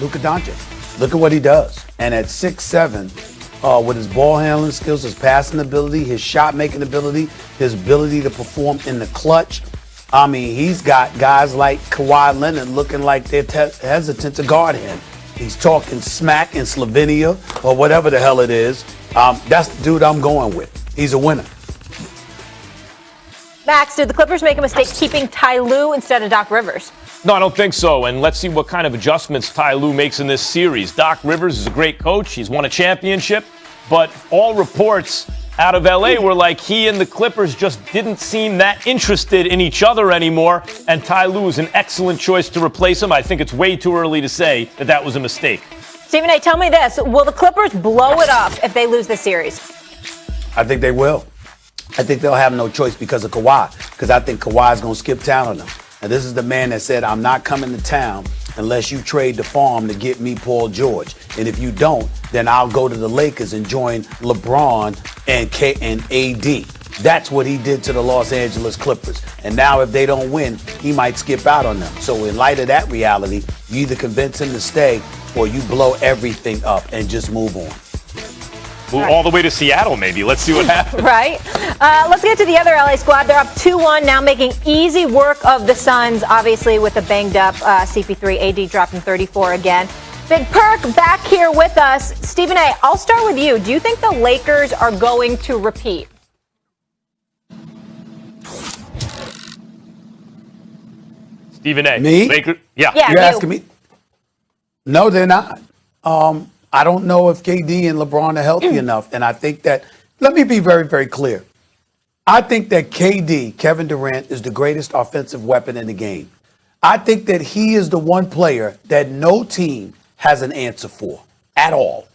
Luka Doncic. Look at what he does. And at 6'7", with his ball handling skills, his passing ability, his shot making ability, his ability to perform in the clutch. I mean, he's got guys like Kawhi Leonard looking like they're hesitant to guard him. He's talking smack in Slovenia or whatever the hell it is. That's the dude I'm going with. He's a winner. Max, did the Clippers make a mistake keeping Ty Lue instead of Doc Rivers? No, I don't think so. And let's see what kind of adjustments Ty Lue makes in this series. Doc Rivers is a great coach. He's won a championship. But all reports out of L.A. were like he and the Clippers just didn't seem that interested in each other anymore. And Ty Lue is an excellent choice to replace him. I think it's way too early to say that that was a mistake. Stephen A., tell me this. Will the Clippers blow it up if they lose this series? I think they will. I think they'll have no choice because of Kawhi. Because I think Kawhi's going to skip town on them. And this is the man that said, I'm not coming to town unless you trade the farm to get me Paul George. And if you don't, then I'll go to the Lakers and join LeBron and AD. That's what he did to the Los Angeles Clippers. And now if they don't win, he might skip out on them. So in light of that reality, you either convince him to stay or you blow everything up and just move on. All the way to Seattle, maybe. Let's see what happens. Right. Let's get to the other LA squad. They're up 2-1 now, making easy work of the Suns, obviously with a banged-up CP3. AD dropping 34 again. Big Perk back here with us. Stephen A., I'll start with you. Do you think the Lakers are going to repeat? Stephen A. Me? Lakers? Yeah, You're asking me? No, they're not. I don't know if KD and LeBron are healthy enough. And I think that, let me be very, very clear. I think that KD, Kevin Durant, is the greatest offensive weapon in the game. I think that he is the one player that no team has an answer for at all.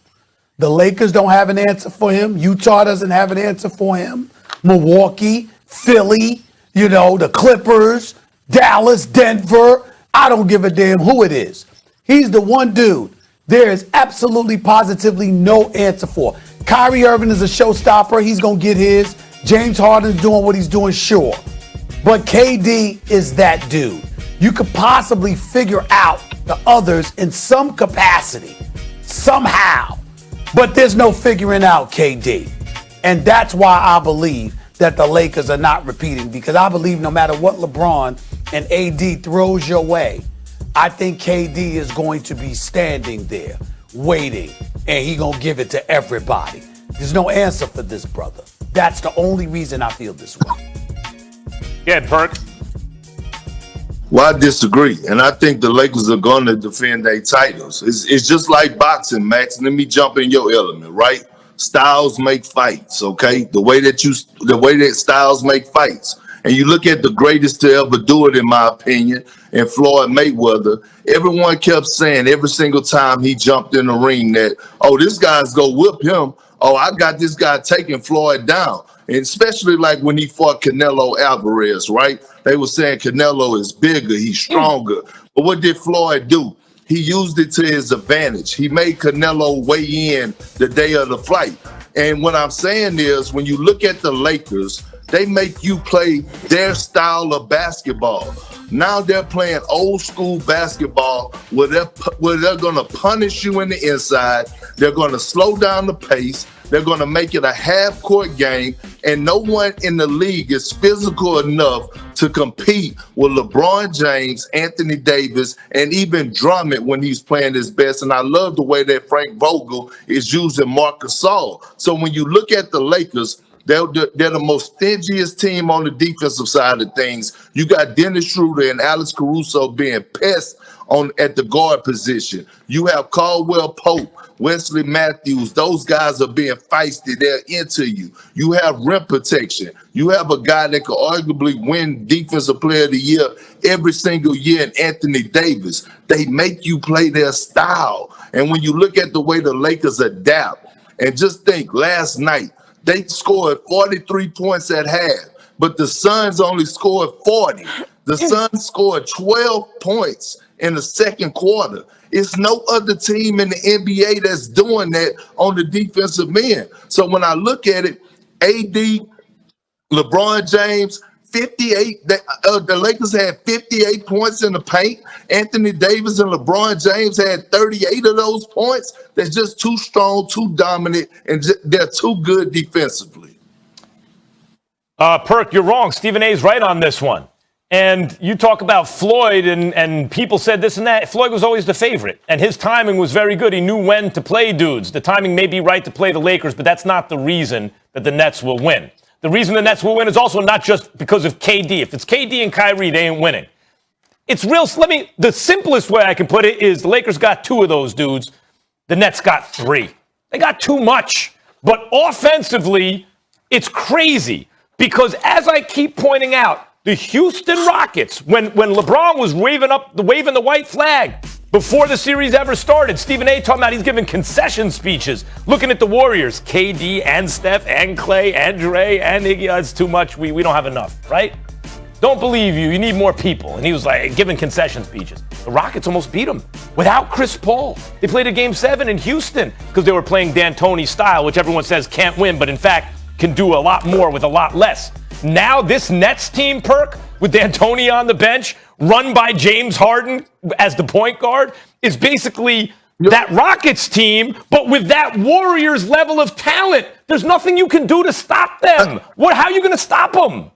The Lakers don't have an answer for him. Utah doesn't have an answer for him. Milwaukee, Philly, the Clippers, Dallas, Denver. I don't give a damn who it is. He's the one dude there is absolutely positively no answer for. Kyrie Irving is a showstopper. He's going to get his. James Harden's doing what he's doing, sure. But KD is that dude. You could possibly figure out the others in some capacity, somehow. But there's no figuring out KD. And that's why I believe that the Lakers are not repeating, because I believe no matter what LeBron and AD throws your way, I think KD is going to be standing there, waiting, and he going to give it to everybody. There's no answer for this brother. That's the only reason I feel this way. Yeah, Perk. Well, I disagree, and I think the Lakers are going to defend their titles. It's just like boxing, Max. Let me jump in your element, right? Styles make fights, okay? The way that styles make fights. And you look at the greatest to ever do it, in my opinion, and Floyd Mayweather, everyone kept saying every single time he jumped in the ring that, oh, this guy's going to whip him. Oh, I got this guy taking Floyd down. And especially like when he fought Canelo Alvarez, right? They were saying Canelo is bigger, he's stronger. But what did Floyd do? He used it to his advantage. He made Canelo weigh in the day of the fight. And what I'm saying is, when you look at the Lakers, they make you play their style of basketball. Now they're playing old school basketball where they're going to punish you in the inside. They're going to slow down the pace. They're going to make it a half-court game, and no one in the league is physical enough to compete with LeBron James, Anthony Davis, and even Drummond when he's playing his best. And I love the way that Frank Vogel is using Marc Gasol. So when you look at the Lakers, they're the most stingiest team on the defensive side of things. You got Dennis Schroeder and Alex Caruso being pests at the guard position. You have Caldwell Pope, Wesley Matthews. Those guys are being feisty. They're into you. You have rim protection. You have a guy that could arguably win Defensive Player of the Year every single year in Anthony Davis. They make you play their style. And when you look at the way the Lakers adapt, and just think, last night, they scored 43 points at half, but the Suns only scored 40. The Suns scored 12 points in the second quarter. It's no other team in the NBA that's doing that on the defensive end. So when I look at it, AD, LeBron James, 58. The Lakers had 58 points in the paint. Anthony Davis and LeBron James had 38 of those points. They're just too strong, too dominant, and they're too good defensively. Perk, you're wrong. Stephen A.'s right on this one. And you talk about Floyd, and people said this and that. Floyd was always the favorite, and his timing was very good. He knew when to play dudes. The timing may be right to play the Lakers, but that's not the reason that the Nets will win. The reason the Nets will win is also not just because of KD. If it's KD and Kyrie, they ain't winning. It's real. The simplest way I can put it is the Lakers got 2 of those dudes. The Nets got 3. They got too much. But offensively, it's crazy because, as I keep pointing out, the Houston Rockets, when LeBron was waving the white flag before the series ever started, Stephen A. talking about he's giving concession speeches, looking at the Warriors, KD and Steph and Clay and Dre and Iggy. It's too much. We don't have enough, right? Don't believe you. You need more people. And he was like giving concession speeches. The Rockets almost beat him without Chris Paul. They played a Game 7 in Houston because they were playing D'Antoni style, which everyone says can't win, but in fact can do a lot more with a lot less. Now this Nets team, Perk, with D'Antoni on the bench, run by James Harden as the point guard, is basically that Rockets team, but with that Warriors level of talent. There's nothing you can do to stop them. How are you going to stop them?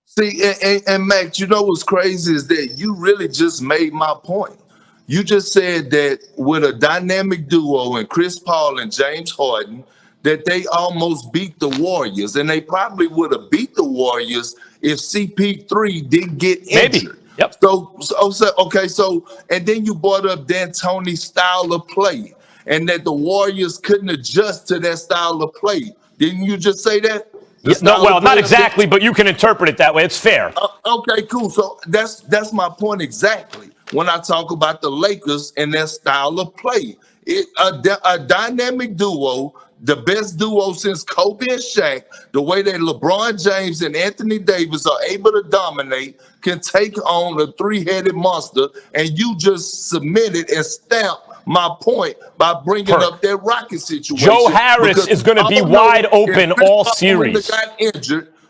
See, and Max, you know what's crazy is that you really just made my point. You just said that with a dynamic duo in Chris Paul and James Harden, that they almost beat the Warriors, and they probably would have beat the Warriors if CP3 didn't get injured. Maybe. Yep. So, and then you brought up D'Antoni's style of play, and that the Warriors couldn't adjust to that style of play. Didn't you just say that? No, well, not exactly, but you can interpret it that way. It's fair. Okay, cool. So that's my point exactly when I talk about the Lakers and their style of play. A dynamic duo, the best duo since Kobe and Shaq, the way that LeBron James and Anthony Davis are able to dominate, can take on a 3-headed monster, and you just submitted and stamped my point by bringing up that Rocket situation. Joe Harris is going to be wide open all series.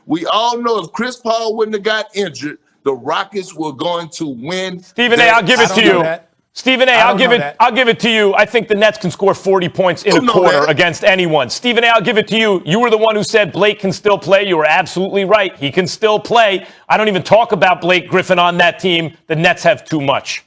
We all know if Chris Paul wouldn't have got injured, the Rockets were going to win. Stephen A., I'll give it to you. Stephen A., I'll give it to you. I think the Nets can score 40 points in a quarter against anyone. Stephen A., I'll give it to you. You were the one who said Blake can still play. You were absolutely right. He can still play. I don't even talk about Blake Griffin on that team. The Nets have too much.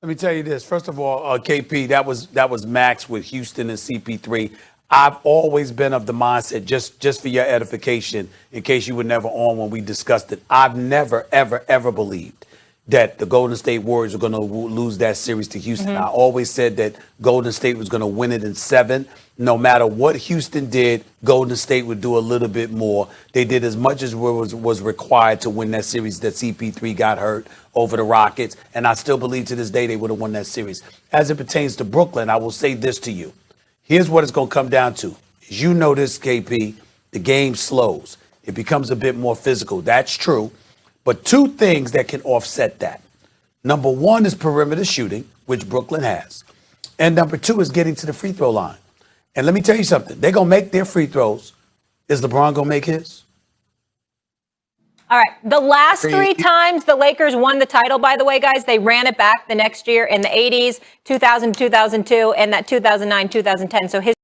Let me tell you this. First of all, KP, that was Max with Houston and CP3. I've always been of the mindset, just for your edification, in case you were never on when we discussed it, I've never, ever, ever believed that the Golden State Warriors are going to lose that series to Houston. I always said that Golden State was going to win it in 7. No matter what Houston did, Golden State would do a little bit more. They did as much as was required to win that series that CP3 got hurt over the Rockets. And I still believe to this day they would have won that series. As it pertains to Brooklyn, I will say this to you. Here's what it's going to come down to. As you know this, KP, the game slows. It becomes a bit more physical. That's true. But 2 things that can offset that. Number 1 is perimeter shooting, which Brooklyn has. And number 2 is getting to the free throw line. And let me tell you something. They're going to make their free throws. Is LeBron going to make his? All right. The last 3 times the Lakers won the title, by the way, guys, they ran it back the next year in the 80s, 2000, 2002, and that 2009, 2010. So his